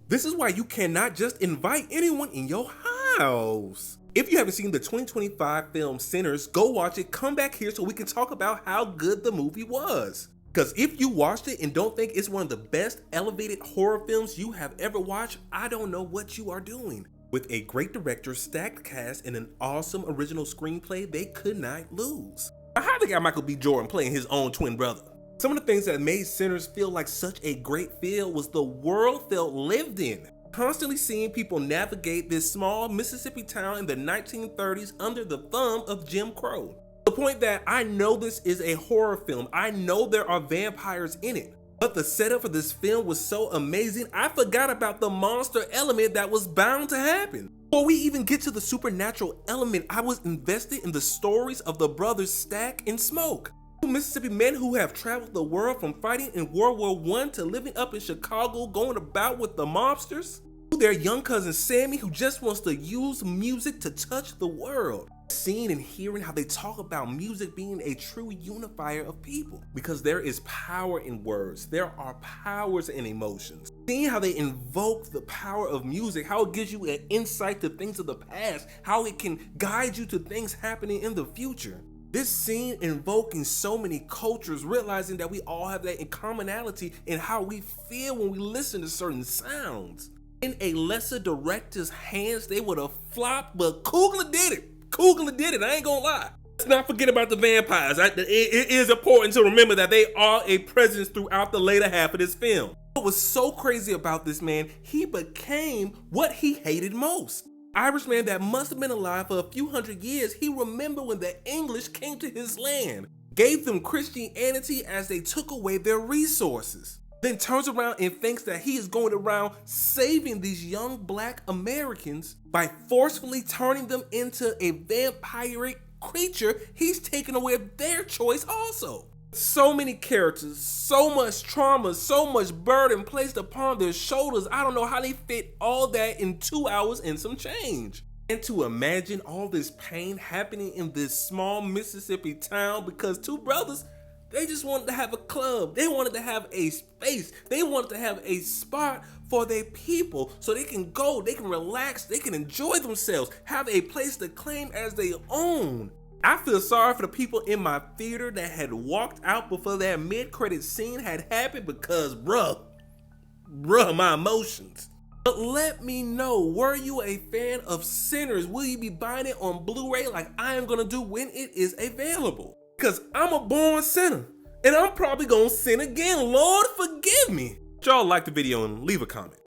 This is why you cannot just invite anyone in your house. If you haven't seen the 2025 film Sinners, go watch it, come back here so we can talk about how good the movie was. Because if you watched it and don't think it's one of the best elevated horror films you have ever watched, I don't know what you are doing. With a great director, stacked cast, and an awesome original screenplay, they could not lose. How they got Michael B. Jordan playing his own twin brother? Some of the things that made Sinners feel like such a great feel was the world felt lived in. Constantly seeing people navigate this small Mississippi town in the 1930s under the thumb of Jim Crow. The point that I know this is a horror film, I know there are vampires in it, but the setup for this film was so amazing, I forgot about the monster element that was bound to happen. Before we even get to the supernatural element, I was invested in the stories of the brothers Stack and Smoke. Two Mississippi men who have traveled the world from fighting in World War I to living up in Chicago going about with the mobsters. Their young cousin Sammy who just wants to use music to touch the world. Seeing and hearing how they talk about music being a true unifier of people, because there is power in words, there are powers in emotions. Seeing how they invoke the power of music, how it gives you an insight to things of the past, how it can guide you to things happening in the future. This scene invoking so many cultures, realizing that we all have that in commonality in how we feel when we listen to certain sounds. In a lesser director's hands, they would have flopped, but Coogler did it. Coogler did it, I ain't gonna lie. Let's not forget about the vampires. It is important to remember that they are a presence throughout the later half of this film. What was so crazy about this man, he became what he hated most. Irishman that must have been alive for a few hundred years, he remembered when the English came to his land, gave them Christianity as they took away their resources. Then turns around and thinks that he is going around saving these young black Americans by forcefully turning them into a vampiric creature. He's taken away their choice also. So many characters, so much trauma, so much burden placed upon their shoulders. I don't know how they fit all that in 2 hours and some change. And to imagine all this pain happening in this small Mississippi town because two brothers, they just wanted to have a club. They wanted to have a space. They wanted to have a spot for their people so they can go, they can relax, they can enjoy themselves, have a place to claim as their own. I feel sorry for the people in my theater that had walked out before that mid-credit scene had happened because bruh, my emotions. But let me know, were you a fan of Sinners? Will you be buying it on Blu-ray like I am gonna do when it is available? Cause I'm a born sinner, and I'm probably gonna sin again. Lord forgive me. Y'all like the video and leave a comment.